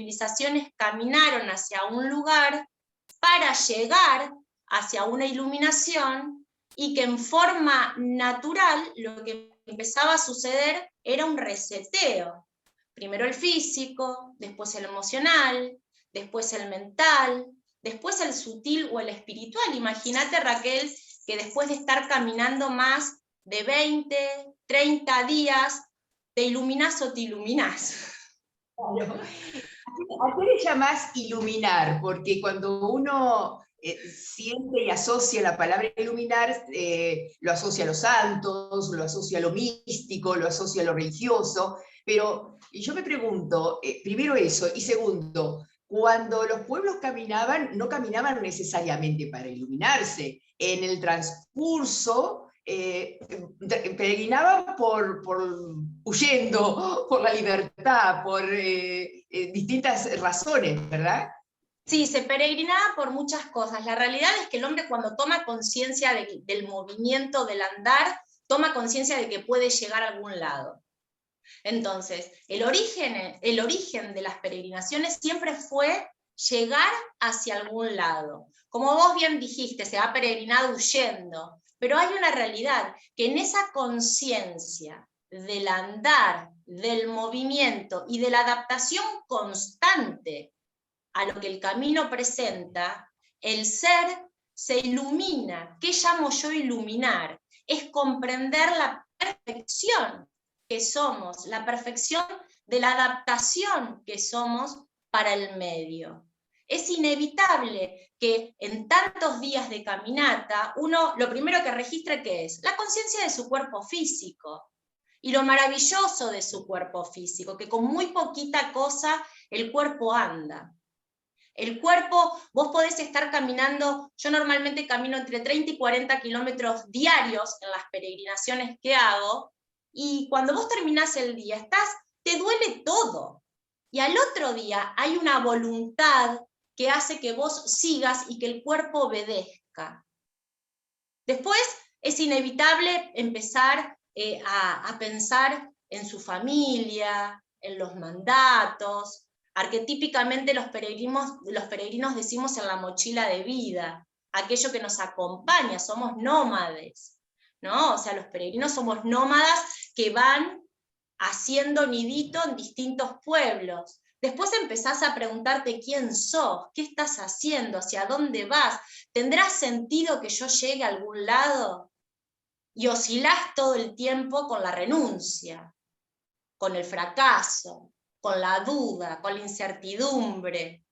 civilizaciones caminaron hacia un lugar para llegar hacia una iluminación, y que en forma natural lo que empezaba a suceder era un reseteo. Primero el físico, después el emocional, después el mental, después el sutil o el espiritual. Imagínate, Raquel, que después de estar caminando más de 20, 30 días, ¿te iluminás o te iluminás? Claro. ¿A qué le llamás iluminar? Porque cuando uno siente y asocia la palabra iluminar, lo asocia a los santos, lo asocia a lo místico, lo asocia a lo religioso, pero yo me pregunto, primero eso, y segundo, cuando los pueblos caminaban, no caminaban necesariamente para iluminarse. En el transcurso peregrinaban huyendo por la libertad, por distintas razones, ¿verdad? Sí, se peregrinaba por muchas cosas. La realidad es que el hombre, cuando toma conciencia del movimiento, del andar, toma conciencia de que puede llegar a algún lado. Entonces, el origen de las peregrinaciones siempre fue llegar hacia algún lado. Como vos bien dijiste, se ha peregrinado huyendo, pero hay una realidad, que en esa conciencia del andar, del movimiento y de la adaptación constante a lo que el camino presenta, el ser se ilumina. ¿Qué llamo yo iluminar? Es comprender la perfección que somos, la perfección de la adaptación que somos para el medio. Es inevitable que en tantos días de caminata, uno lo primero que registra, ¿qué es? La conciencia de su cuerpo físico y lo maravilloso de su cuerpo físico, que con muy poquita cosa el cuerpo anda. El cuerpo, vos podés estar caminando, yo normalmente camino entre 30 y 40 kilómetros diarios en las peregrinaciones que hago, y cuando vos terminás el día, te duele todo. Y al otro día hay una voluntad que hace que vos sigas y que el cuerpo obedezca. Después es inevitable empezar a pensar en su familia, en los mandatos. Arquetípicamente los peregrinos decimos en la mochila de vida, aquello que nos acompaña, somos nómades, ¿no? O sea, los peregrinos somos nómadas que van haciendo nidito en distintos pueblos. Después empezás a preguntarte quién sos, qué estás haciendo, hacia dónde vas, ¿tendrá sentido que yo llegue a algún lado? Y oscilás todo el tiempo con la renuncia, con el fracaso, con la duda, con la incertidumbre.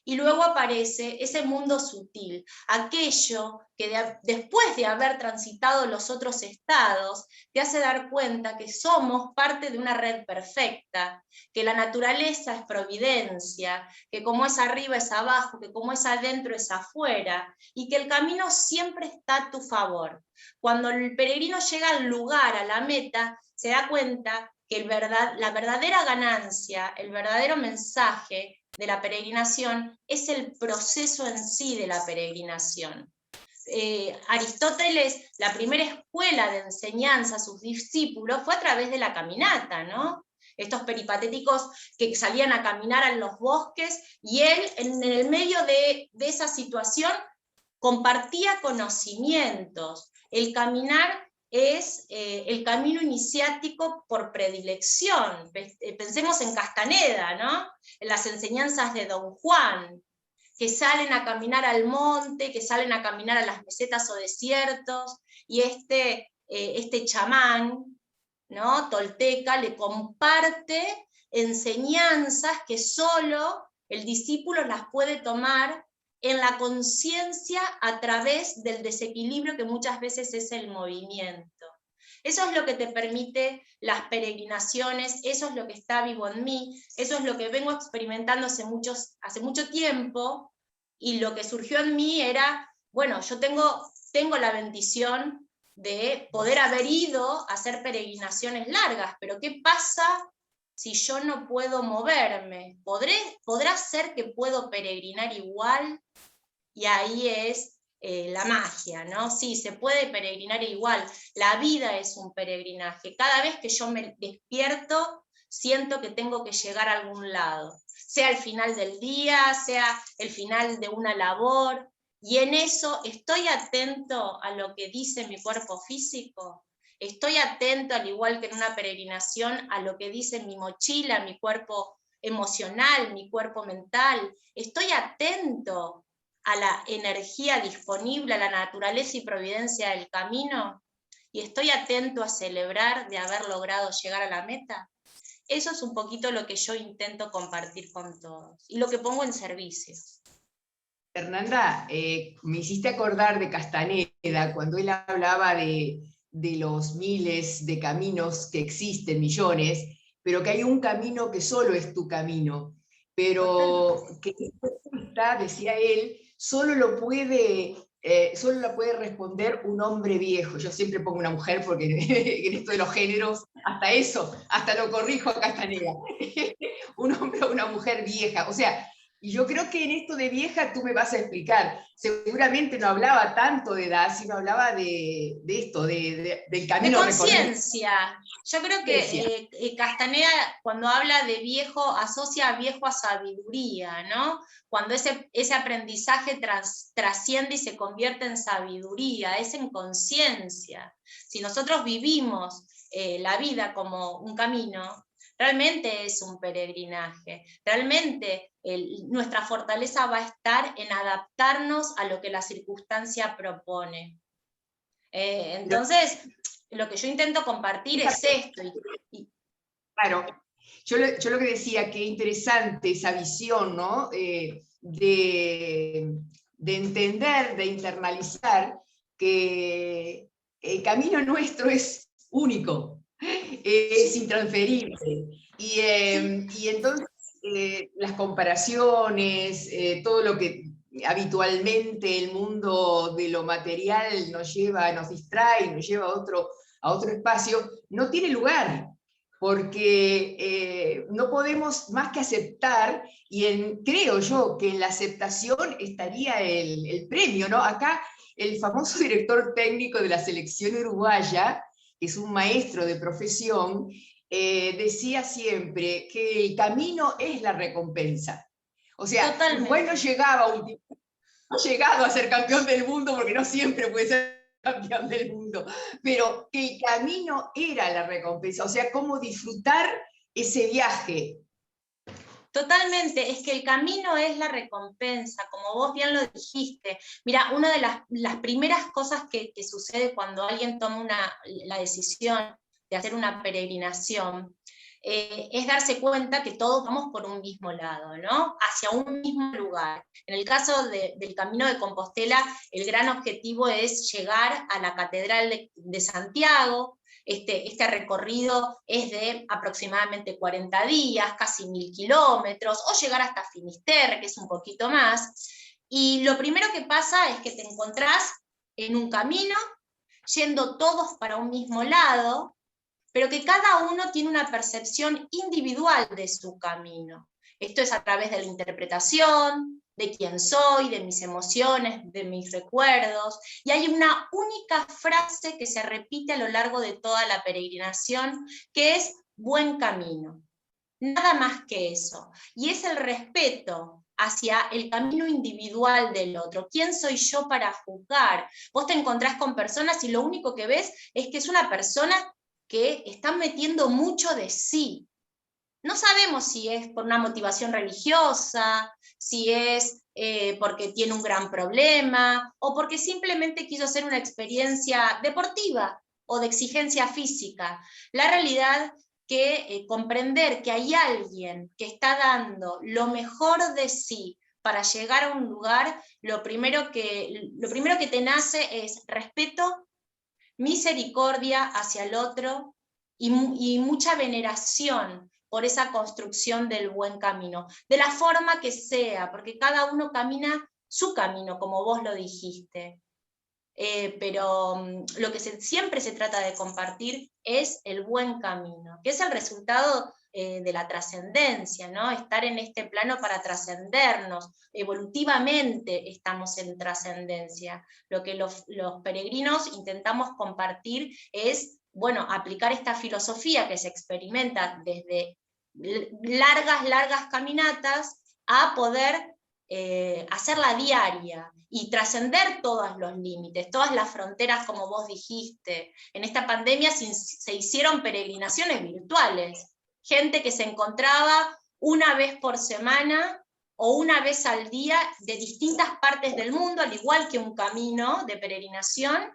Y luego aparece ese mundo sutil, aquello que después de haber transitado los otros estados, te hace dar cuenta que somos parte de una red perfecta, que la naturaleza es providencia, que como es arriba es abajo, que como es adentro es afuera, y que el camino siempre está a tu favor. Cuando el peregrino llega al lugar, a la meta, se da cuenta que la verdadera ganancia, el verdadero mensaje de la peregrinación es el proceso en sí de la peregrinación. Aristóteles, la primera escuela de enseñanza a sus discípulos fue a través de la caminata, ¿no? Estos peripatéticos que salían a caminar en los bosques, y él en el medio de esa situación compartía conocimientos. El caminar es el camino iniciático por predilección. Pensemos en Castaneda, ¿no? En las enseñanzas de Don Juan, que salen a caminar al monte, que salen a caminar a las mesetas o desiertos, y este chamán, ¿no? Tolteca, le comparte enseñanzas que solo el discípulo las puede tomar en la conciencia a través del desequilibrio que muchas veces es el movimiento. Eso es lo que te permite las peregrinaciones, eso es lo que está vivo en mí, eso es lo que vengo experimentando hace mucho tiempo, y lo que surgió en mí era, bueno, yo tengo la bendición de poder haber ido a hacer peregrinaciones largas, pero ¿qué pasa si yo no puedo moverme? ¿Podrá ser que puedo peregrinar igual? Y ahí es la magia, ¿no? Sí, se puede peregrinar igual. La vida es un peregrinaje. Cada vez que yo me despierto, siento que tengo que llegar a algún lado. sea el final del día, sea el final de una labor, y en eso estoy atento a lo que dice mi cuerpo físico, estoy atento, al igual que en una peregrinación, a lo que dice mi mochila, mi cuerpo emocional, mi cuerpo mental, estoy atento a la energía disponible, a la naturaleza y providencia del camino, y estoy atento a celebrar de haber logrado llegar a la meta. Eso es un poquito lo que yo intento compartir con todos, y lo que pongo en servicio. Fernanda, me hiciste acordar de Castaneda, cuando él hablaba de los miles de caminos que existen, millones, pero que hay un camino que solo es tu camino, pero que esta, decía él, solo lo puede responder un hombre viejo. Yo siempre pongo una mujer porque en esto de los géneros, hasta eso, hasta lo corrijo a Castaneda. Un hombre o una mujer vieja. O sea, y yo creo que en esto de vieja tú me vas a explicar. Seguramente no hablaba tanto de edad, sino hablaba de esto, del camino de recorrido. conciencia. Yo creo que Castaneda, cuando habla de viejo, asocia a viejo a sabiduría, ¿no? Cuando ese aprendizaje trasciende y se convierte en sabiduría, es en conciencia. Si nosotros vivimos la vida como un camino, realmente es un peregrinaje, realmente nuestra fortaleza va a estar en adaptarnos a lo que la circunstancia propone. Entonces, lo que yo intento compartir es esto. Claro, yo lo que decía, qué interesante esa visión, ¿no? De entender, de internalizar que el camino nuestro es único, es intransferible. Y entonces las comparaciones, todo lo que habitualmente el mundo de lo material nos lleva, nos distrae, nos lleva a otro espacio, no tiene lugar, porque no podemos más que aceptar, y creo yo que en la aceptación estaría el premio, ¿no? Acá el famoso director técnico de la selección uruguaya, que es un maestro de profesión, decía siempre que el camino es la recompensa. O sea, Uruguay no ha llegado a ser campeón del mundo, porque no siempre puede ser campeón del mundo, pero que el camino era la recompensa, o sea, cómo disfrutar ese viaje. Totalmente, es que el camino es la recompensa, como vos bien lo dijiste. Mira, una de las primeras cosas que sucede cuando alguien toma la decisión de hacer una peregrinación, es darse cuenta que todos vamos por un mismo lado, ¿no? Hacia un mismo lugar. En el caso del Camino de Compostela, el gran objetivo es llegar a la Catedral de Santiago. Este recorrido es de aproximadamente 40 días, casi 1000 kilómetros, o llegar hasta Finisterre, que es un poquito más. Y lo primero que pasa es que te encontrás en un camino, yendo todos para un mismo lado, pero que cada uno tiene una percepción individual de su camino. Esto es a través de la interpretación, de quién soy, de mis emociones, de mis recuerdos, y hay una única frase que se repite a lo largo de toda la peregrinación, que es buen camino. Nada más que eso. Y es el respeto hacia el camino individual del otro. ¿Quién soy yo para juzgar? Vos te encontrás con personas y lo único que ves es que es una persona que está metiendo mucho de sí. No sabemos si es por una motivación religiosa, si es porque tiene un gran problema, o porque simplemente quiso hacer una experiencia deportiva o de exigencia física. La realidad que comprender que hay alguien que está dando lo mejor de sí para llegar a un lugar, lo primero que te nace es respeto, misericordia hacia el otro y mucha veneración por esa construcción del buen camino, de la forma que sea, porque cada uno camina su camino, como vos lo dijiste. Pero lo que siempre se trata de compartir es el buen camino, que es el resultado de la trascendencia, ¿no? Estar en este plano para trascendernos, evolutivamente estamos en trascendencia. Lo que los peregrinos intentamos compartir es, bueno, aplicar esta filosofía que se experimenta desde largas caminatas, a poder hacerla diaria y trascender todos los límites, todas las fronteras, como vos dijiste. En esta pandemia se hicieron peregrinaciones virtuales, gente que se encontraba una vez por semana o una vez al día de distintas partes del mundo, al igual que un camino de peregrinación.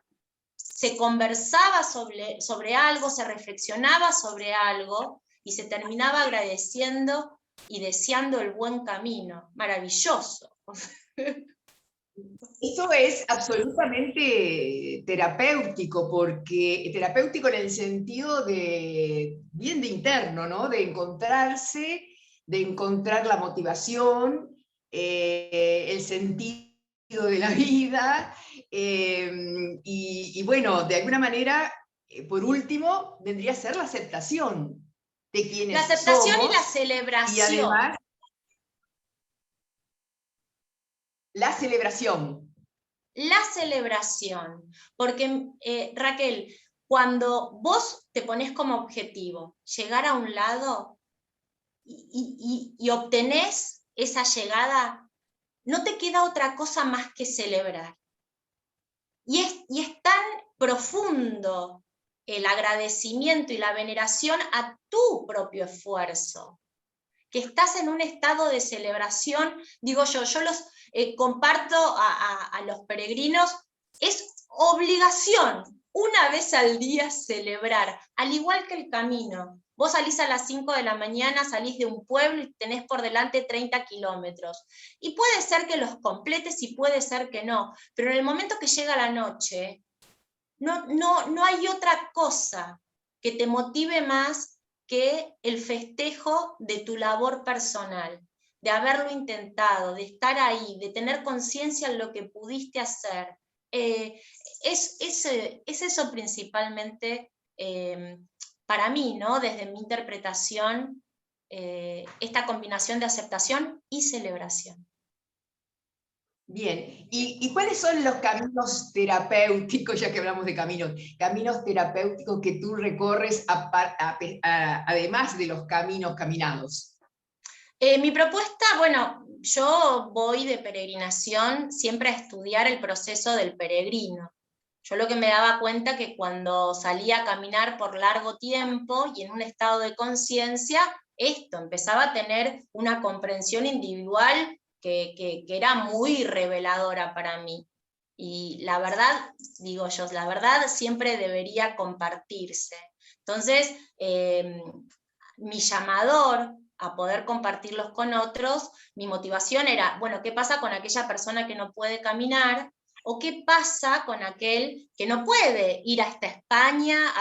Se conversaba sobre algo, se reflexionaba sobre algo, y se terminaba agradeciendo y deseando el buen camino. Maravilloso. Esto es absolutamente terapéutico, porque terapéutico en el sentido de bien de interno, ¿no? De encontrarse, de encontrar la motivación, el sentido de la vida, y bueno, de alguna manera, por último, vendría a ser la aceptación de quienes La aceptación y la somos, y celebración. además la celebración. La celebración, porque Raquel, cuando vos te pones como objetivo llegar a un lado y obtenés esa llegada, no te queda otra cosa más que celebrar. Y es tan profundo el agradecimiento y la veneración a tu propio esfuerzo, que estás en un estado de celebración. Digo yo los comparto a los peregrinos, es obligación una vez al día celebrar, al igual que el camino. Vos salís a las 5 de la mañana, salís de un pueblo y tenés por delante 30 kilómetros. Y puede ser que los completes y puede ser que no, pero en el momento que llega la noche, no hay otra cosa que te motive más que el festejo de tu labor personal, de haberlo intentado, de estar ahí, de tener conciencia en lo que pudiste hacer. Es eso principalmente para mí, ¿no? Desde mi interpretación, esta combinación de aceptación y celebración. Bien, ¿y cuáles son los caminos terapéuticos, ya que hablamos de caminos terapéuticos que tú recorres además de los caminos caminados? Mi propuesta, bueno, yo voy de peregrinación siempre a estudiar el proceso del peregrino. Yo lo que me daba cuenta que cuando salía a caminar por largo tiempo y en un estado de conciencia, esto empezaba a tener una comprensión individual que era muy reveladora para mí. Y la verdad, digo yo, la verdad siempre debería compartirse. Entonces, mi llamador a poder compartirlos con otros, mi motivación era, bueno, ¿qué pasa con aquella persona que no puede caminar? ¿O qué pasa con aquel que no puede ir hasta España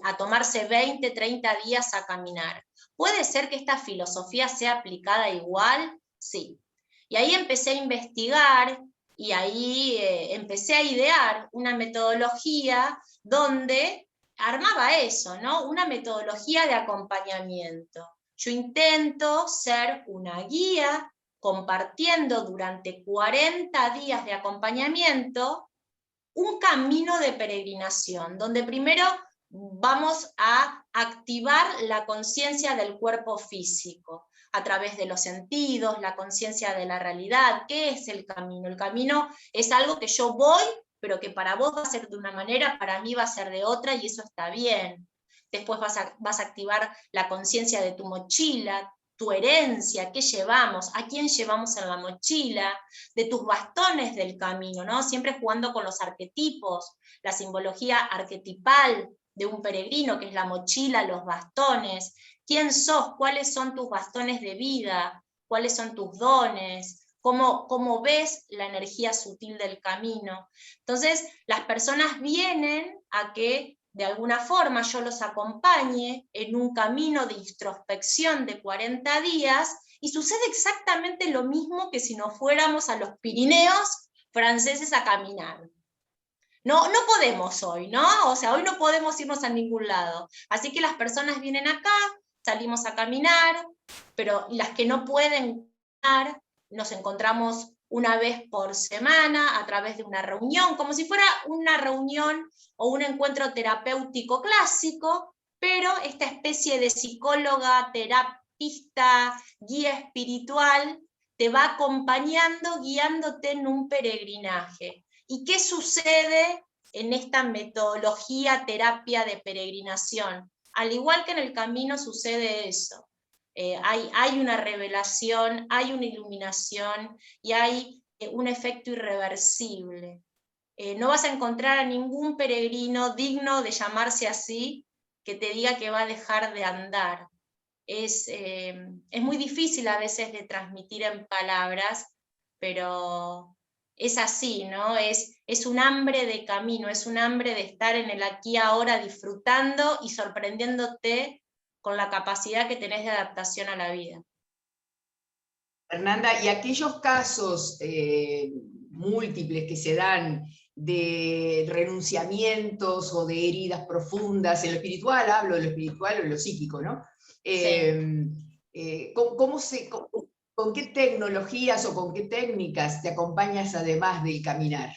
a tomarse 20, 30 días a caminar? ¿Puede ser que esta filosofía sea aplicada igual? Sí. Y ahí empecé a investigar y ahí empecé a idear una metodología donde armaba eso, ¿no? Una metodología de acompañamiento. Yo intento ser una guía compartiendo durante 40 días de acompañamiento un camino de peregrinación, donde primero vamos a activar la conciencia del cuerpo físico a través de los sentidos, la conciencia de la realidad. ¿Qué es el camino? El camino es algo que yo voy, pero que para vos va a ser de una manera, para mí va a ser de otra, y eso está bien. Después vas a activar la conciencia de tu mochila, tu herencia, qué llevamos, a quién llevamos en la mochila, de tus bastones del camino, ¿no? Siempre jugando con los arquetipos, la simbología arquetipal de un peregrino, que es la mochila, los bastones. ¿Quién sos? ¿Cuáles son tus bastones de vida? ¿Cuáles son tus dones? ¿Cómo ves la energía sutil del camino? Entonces, las personas vienen a que de alguna forma yo los acompañe en un camino de introspección de 40 días, y sucede exactamente lo mismo que si nos fuéramos a los Pirineos franceses a caminar. No podemos hoy, ¿no? O sea, hoy no podemos irnos a ningún lado. Así que las personas vienen acá, salimos a caminar, pero las que no pueden caminar, nos encontramos una vez por semana a través de una reunión, como si fuera una reunión o un encuentro terapéutico clásico, pero esta especie de psicóloga, artista, guía espiritual, te va acompañando, guiándote en un peregrinaje. ¿Y qué sucede en esta metodología, terapia de peregrinación? Al igual que en el camino sucede eso. Hay una revelación, hay una iluminación y hay un efecto irreversible. No vas a encontrar a ningún peregrino digno de llamarse así que te diga que va a dejar de andar. Es muy difícil a veces de transmitir en palabras, pero es así, ¿no? Es un hambre de camino, es un hambre de estar en el aquí y ahora disfrutando y sorprendiéndote con la capacidad que tenés de adaptación a la vida. Fernanda, y aquellos casos múltiples que se dan de renunciamientos o de heridas profundas, en lo espiritual, hablo de lo espiritual o de lo psíquico, ¿no? Sí. ¿Con qué tecnologías o con qué técnicas te acompañas además del caminar?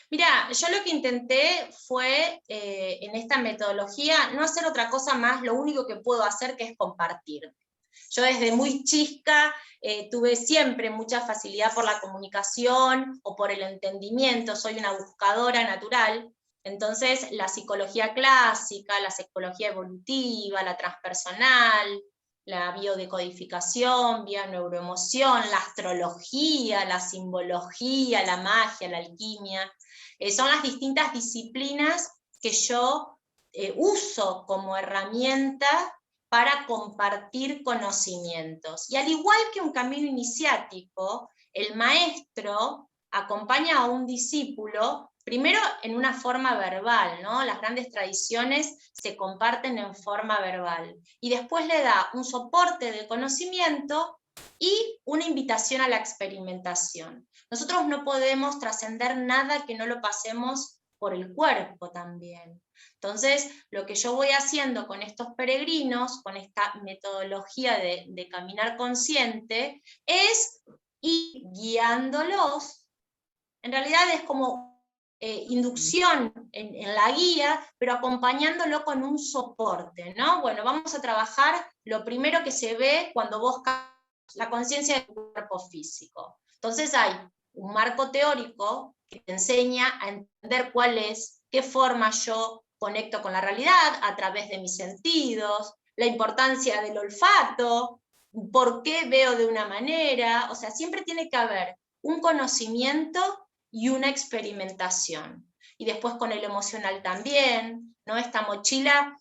Mira, yo lo que intenté fue, en esta metodología, no hacer otra cosa más, lo único que puedo hacer que es compartir. Yo desde muy chica tuve siempre mucha facilidad por la comunicación o por el entendimiento, soy una buscadora natural, entonces la psicología clásica, la psicología evolutiva, la transpersonal, la biodecodificación, bio-neuroemoción, la astrología, la simbología, la magia, la alquimia, son las distintas disciplinas que yo uso como herramienta para compartir conocimientos. Y al igual que un camino iniciático, el maestro acompaña a un discípulo, primero en una forma verbal, ¿no? Las grandes tradiciones se comparten en forma verbal, y después le da un soporte del conocimiento y una invitación a la experimentación. Nosotros no podemos trascender nada que no lo pasemos por el cuerpo también. Entonces, lo que yo voy haciendo con estos peregrinos, con esta metodología de caminar consciente, es ir guiándolos. En realidad es como inducción en la guía, pero acompañándolo con un soporte, ¿no? Bueno, vamos a trabajar lo primero que se ve cuando vos la conciencia del cuerpo físico. Entonces hay un marco teórico que te enseña a entender cuál es, qué forma yo conecto con la realidad a través de mis sentidos, la importancia del olfato, por qué veo de una manera, o sea, siempre tiene que haber un conocimiento y una experimentación. Y después con el emocional también, ¿no? Esta mochila,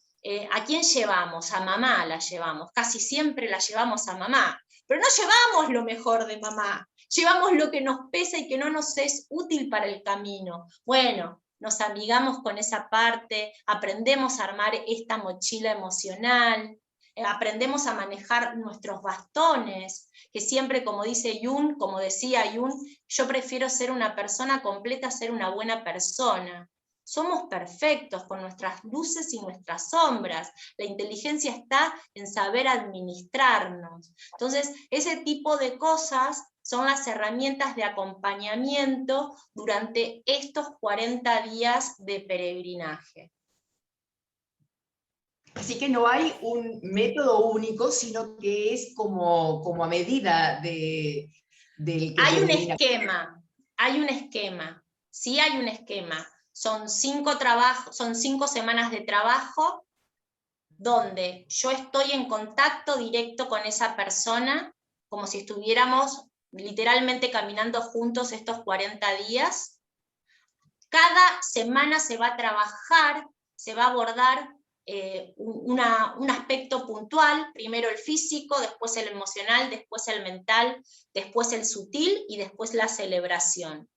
¿a quién llevamos? A mamá la llevamos, casi siempre la llevamos a mamá, pero no llevamos lo mejor de mamá, llevamos lo que nos pesa y que no nos es útil para el camino. Bueno, nos amigamos con esa parte, aprendemos a armar esta mochila emocional, aprendemos a manejar nuestros bastones, que siempre, como dice Jung, como decía Jung, yo prefiero ser una persona completa a ser una buena persona. Somos perfectos con nuestras luces y nuestras sombras. La inteligencia está en saber administrarnos. Entonces, ese tipo de cosas son las herramientas de acompañamiento durante estos 40 días de peregrinaje. Así que no hay un método único, sino que es como a medida del que Hay un peregrina. esquema, sí hay un esquema. Son 5 semanas de trabajo donde yo estoy en contacto directo con esa persona, como si estuviéramos literalmente caminando juntos estos 40 días. Cada semana se va a trabajar, se va a abordar un aspecto puntual, primero el físico, después el emocional, después el mental, después el sutil y después la celebración.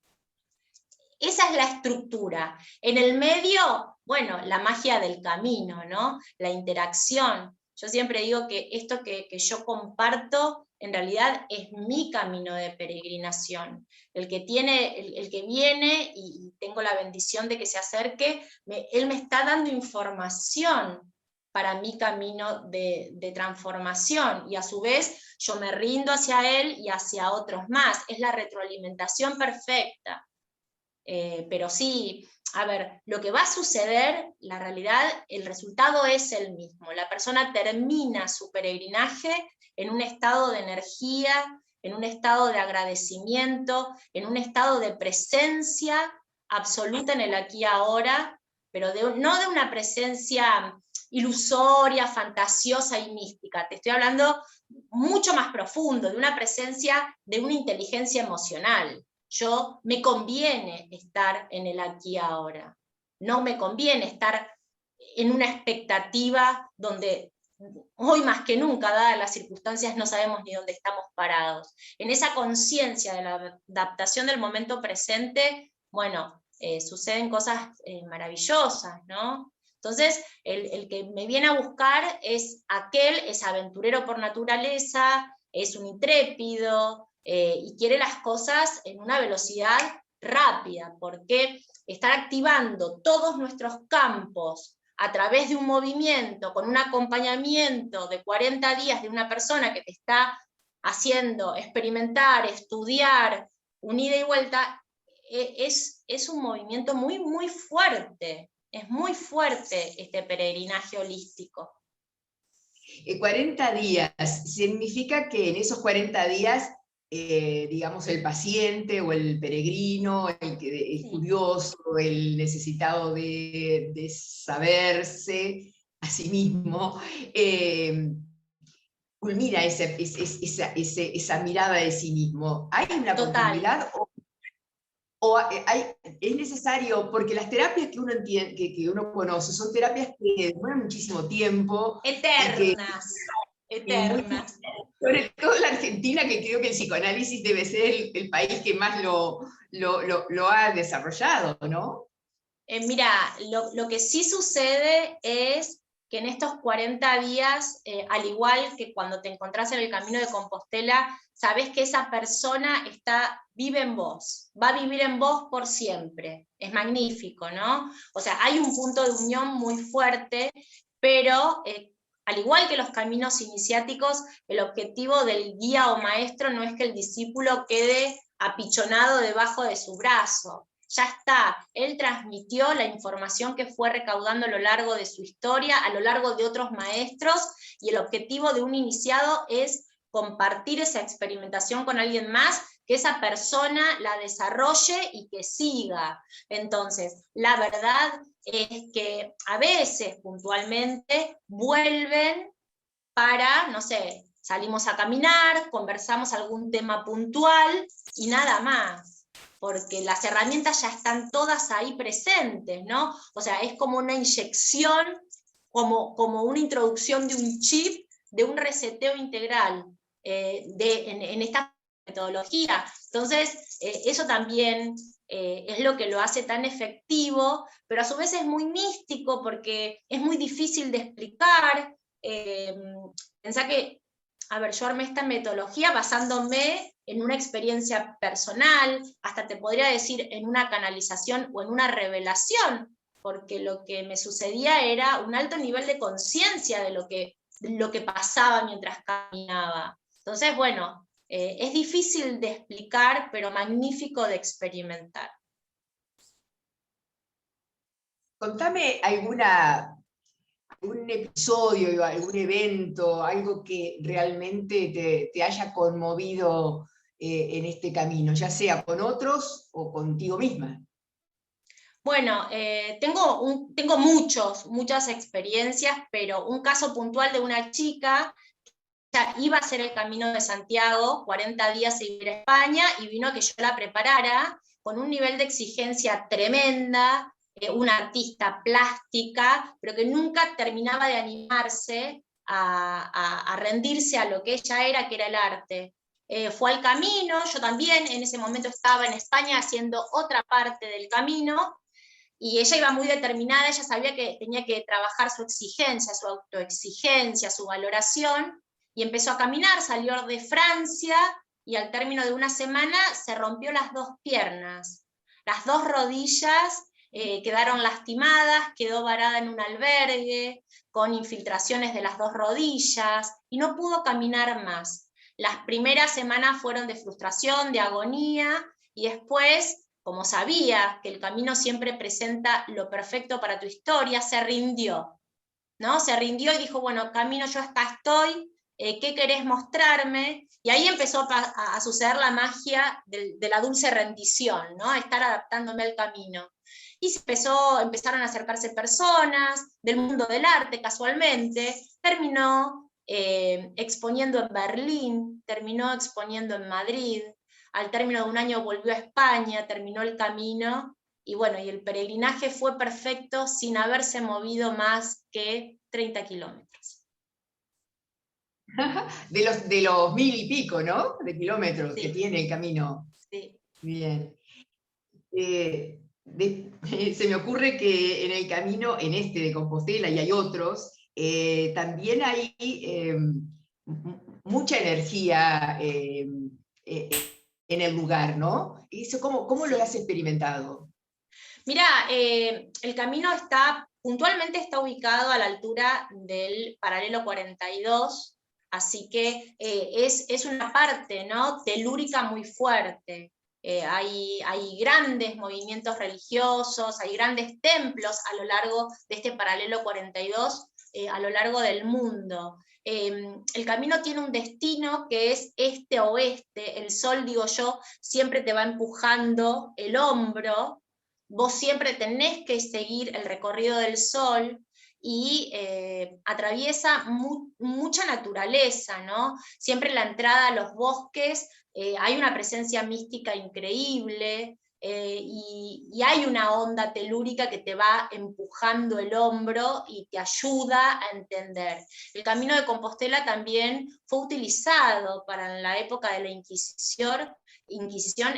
Esa es la estructura. En el medio, bueno, la magia del camino, ¿no? La interacción. Yo siempre digo que esto que yo comparto en realidad es mi camino de peregrinación. El que viene y tengo la bendición de que se acerque, él me está dando información para mi camino de transformación, y a su vez yo me rindo hacia él y hacia otros más. Es la retroalimentación perfecta. Pero sí, a ver, lo que va a suceder, la realidad, el resultado es el mismo. La persona termina su peregrinaje en un estado de energía, en un estado de agradecimiento, en un estado de presencia absoluta en el aquí y ahora, pero no de una presencia ilusoria, fantasiosa y mística. Te estoy hablando mucho más profundo, de una presencia, de una inteligencia emocional. Me conviene estar en el aquí y ahora. No me conviene estar en una expectativa donde hoy más que nunca, dadas las circunstancias, no sabemos ni dónde estamos parados. En esa conciencia de la adaptación del momento presente, bueno, suceden cosas maravillosas, ¿no? Entonces, el que me viene a buscar es aventurero por naturaleza, es un intrépido, y quiere las cosas en una velocidad rápida, porque estar activando todos nuestros campos a través de un movimiento, con un acompañamiento de 40 días de una persona que te está haciendo experimentar, estudiar, un ida y vuelta, es un movimiento muy, muy fuerte. Es muy fuerte este peregrinaje holístico. 40 días, significa que en esos 40 días, digamos, el paciente o el peregrino, el curioso, el necesitado de saberse a sí mismo, culmina esa mirada de sí mismo. ¿Hay una continuidad? Es necesario, porque las terapias que uno entiende, que uno conoce, son terapias que demoran muchísimo tiempo. Eternas. Eternas. Sobre todo en la Argentina, que creo que el psicoanálisis debe ser el país que más lo ha desarrollado, ¿no? Mira, lo que sí sucede es que en estos 40 días, al igual que cuando te encontrás en el Camino de Compostela, sabés que esa persona vive en vos, va a vivir en vos por siempre. Es magnífico, ¿no? O sea, hay un punto de unión muy fuerte, pero al igual que los caminos iniciáticos, el objetivo del guía o maestro no es que el discípulo quede apichonado debajo de su brazo. Ya está, él transmitió la información que fue recaudando a lo largo de su historia, a lo largo de otros maestros, y el objetivo de un iniciado es compartir esa experimentación con alguien más, que esa persona la desarrolle y que siga. Entonces, la verdad es que a veces, puntualmente, vuelven para, no sé, salimos a caminar, conversamos algún tema puntual y nada más, porque las herramientas ya están todas ahí presentes, ¿no? O sea, es como una inyección, como una introducción de un chip, de un reseteo integral en esta metodología. Entonces, eso también es lo que lo hace tan efectivo, pero a su vez es muy místico porque es muy difícil de explicar. Pensá que, a ver, yo armé esta metodología basándome en una experiencia personal, hasta te podría decir en una canalización o en una revelación, porque lo que me sucedía era un alto nivel de conciencia de lo que pasaba mientras caminaba. Entonces, bueno, es difícil de explicar, pero magnífico de experimentar. Contame algún episodio, algún evento, algo que realmente te haya conmovido en este camino, ya sea con otros o contigo misma. Bueno, tengo muchas experiencias, pero un caso puntual de una chica que iba a hacer el Camino de Santiago, 40 días y ir a España, y vino a que yo la preparara con un nivel de exigencia tremenda, una artista plástica, pero que nunca terminaba de animarse a rendirse a lo que ella era, que era el arte. Fue al camino, yo también en ese momento estaba en España haciendo otra parte del camino, y ella iba muy determinada, ella sabía que tenía que trabajar su exigencia, su autoexigencia, su valoración, y empezó a caminar, salió de Francia, y al término de una semana se rompió las dos piernas. Las dos rodillas quedaron lastimadas, quedó varada en un albergue, con infiltraciones de las dos rodillas, y no pudo caminar más. Las primeras semanas fueron de frustración, de agonía, y después, como sabía que el camino siempre presenta lo perfecto para tu historia, se rindió, ¿no? Se rindió y dijo, bueno, camino, yo acá estoy, ¿qué querés mostrarme? Y ahí empezó a suceder la magia de la dulce rendición, ¿no? Estar adaptándome al camino. Y empezaron a acercarse personas del mundo del arte, casualmente, terminó exponiendo en Berlín, terminó exponiendo en Madrid, al término de un año volvió a España, terminó el camino, y bueno, y el peregrinaje fue perfecto sin haberse movido más que 30 kilómetros. De los 1000 y pico, ¿no? De kilómetros Sí. que tiene el camino. Sí. Bien. Se me ocurre que en el camino, en este de Compostela, y hay otros, también hay mucha energía en el lugar, ¿no? ¿Eso cómo lo has experimentado? Mira, el camino puntualmente está ubicado a la altura del paralelo 42, así que es una parte, ¿no?, telúrica muy fuerte. Hay grandes movimientos religiosos, hay grandes templos a lo largo de este paralelo 42, a lo largo del mundo. El camino tiene un destino que es este-oeste, el sol, digo yo, siempre te va empujando el hombro, vos siempre tenés que seguir el recorrido del sol, y atraviesa mucha naturaleza, ¿no? Siempre en la entrada a los bosques hay una presencia mística increíble, y hay una onda telúrica que te va empujando el hombro y te ayuda a entender. El Camino de Compostela también fue utilizado para, en la época de la Inquisición,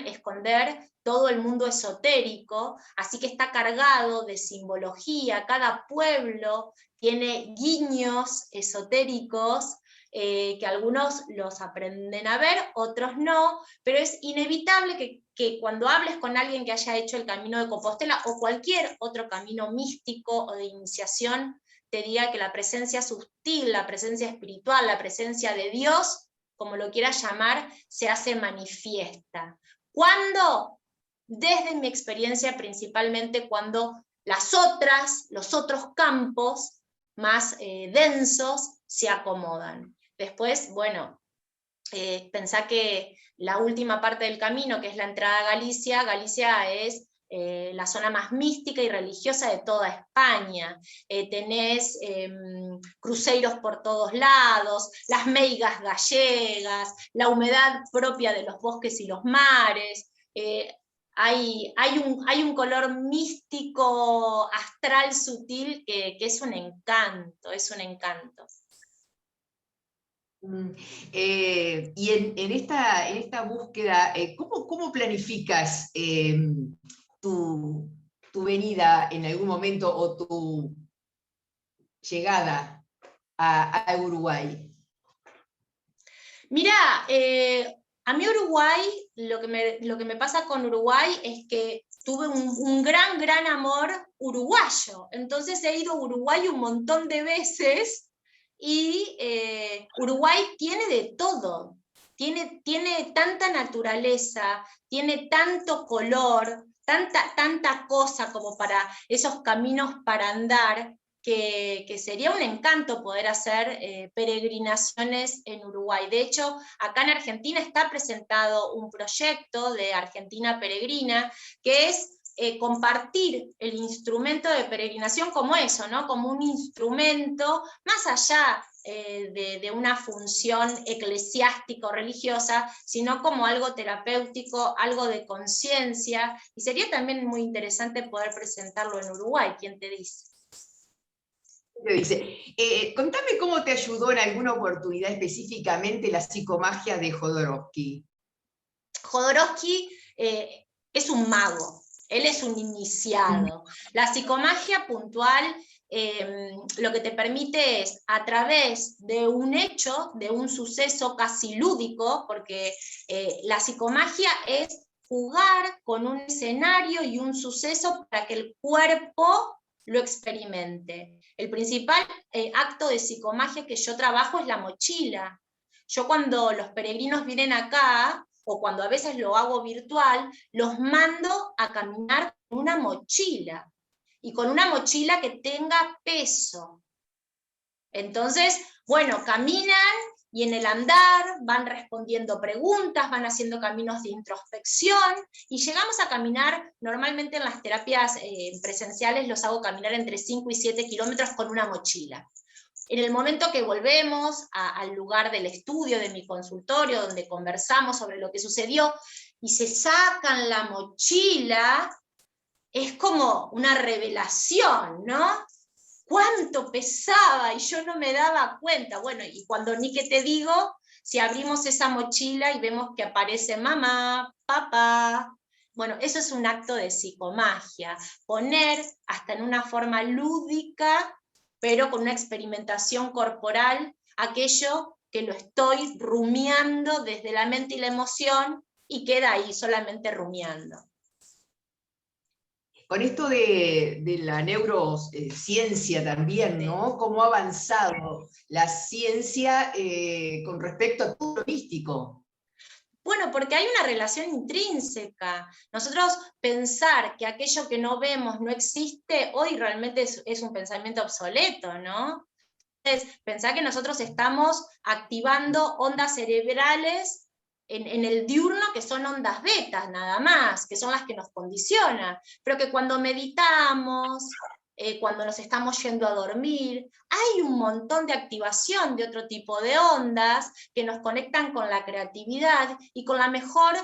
esconder todo el mundo esotérico, así que está cargado de simbología. Cada pueblo tiene guiños esotéricos, que algunos los aprenden a ver, otros no, pero es inevitable que cuando hables con alguien que haya hecho el Camino de Compostela o cualquier otro camino místico o de iniciación, te diga que la presencia sutil, la presencia espiritual, la presencia de Dios, como lo quieras llamar, se hace manifiesta. ¿Cuándo? Desde mi experiencia, principalmente cuando los otros campos más densos se acomodan. Después, bueno, pensá que la última parte del camino, que es la entrada a Galicia, Galicia es la zona más mística y religiosa de toda España. Tenés cruceros por todos lados, las meigas gallegas, la humedad propia de los bosques y los mares. Hay un color místico, astral, sutil, que es un encanto, es un encanto. Y en esta búsqueda, ¿cómo planificas tu venida en algún momento o tu llegada a Uruguay? Mira, a mí Uruguay, lo que me pasa con Uruguay es que tuve un gran amor uruguayo. Entonces he ido a Uruguay un montón de veces, y Uruguay tiene de todo. Tiene tanta naturaleza, tiene tanto color, tanta cosa como para esos caminos para andar, que sería un encanto poder hacer peregrinaciones en Uruguay. De hecho, acá en Argentina está presentado un proyecto de Argentina Peregrina, que es compartir el instrumento de peregrinación como eso, ¿no? Como un instrumento más allá de una función eclesiástico-religiosa, sino como algo terapéutico, algo de conciencia, y sería también muy interesante poder presentarlo en Uruguay, ¿quién te dice? Dice, contame cómo te ayudó en alguna oportunidad específicamente la psicomagia de Jodorowsky. Jodorowsky es un mago, él es un iniciado. La psicomagia puntual lo que te permite es, a través de un hecho, de un suceso casi lúdico, porque la psicomagia es jugar con un escenario y un suceso para que el cuerpo lo experimente. El principal acto de psicomagia que yo trabajo es la mochila. Yo, cuando los peregrinos vienen acá, o cuando a veces lo hago virtual, los mando a caminar con una mochila, y con una mochila que tenga peso. Entonces, bueno, caminan y en el andar van respondiendo preguntas, van haciendo caminos de introspección, y llegamos a caminar, normalmente en las terapias presenciales los hago caminar entre 5 y 7 kilómetros con una mochila. En el momento que volvemos al lugar del estudio, de mi consultorio, donde conversamos sobre lo que sucedió, y se sacan la mochila, es como una revelación, ¿no? ¿Cuánto pesaba? Y yo no me daba cuenta. Bueno, y cuando ni que te digo, si abrimos esa mochila y vemos que aparece mamá, papá, bueno, eso es un acto de psicomagia, poner hasta en una forma lúdica, pero con una experimentación corporal, aquello que lo estoy rumiando desde la mente y la emoción, y queda ahí solamente rumiando. Con esto de la neurociencia también, ¿no? ¿Cómo ha avanzado la ciencia con respecto a todo lo místico? Bueno, porque hay una relación intrínseca. Nosotros pensar que aquello que no vemos no existe, hoy realmente es un pensamiento obsoleto, ¿no? Entonces, pensar que nosotros estamos activando ondas cerebrales en el diurno, que son ondas betas nada más, que son las que nos condicionan, pero que cuando meditamos, cuando nos estamos yendo a dormir, hay un montón de activación de otro tipo de ondas que nos conectan con la creatividad y con la mejor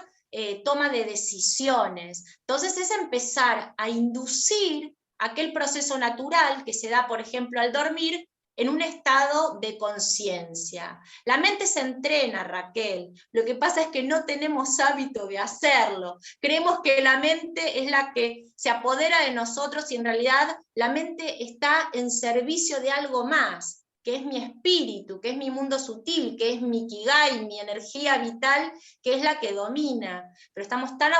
toma de decisiones. Entonces es empezar a inducir aquel proceso natural que se da, por ejemplo, al dormir, en un estado de conciencia. La mente se entrena, Raquel, lo que pasa es que no tenemos hábito de hacerlo. Creemos que la mente es la que se apodera de nosotros, y en realidad la mente está en servicio de algo más, que es mi espíritu, que es mi mundo sutil, que es mi Ikigai, mi energía vital, que es la que domina. Pero estamos tan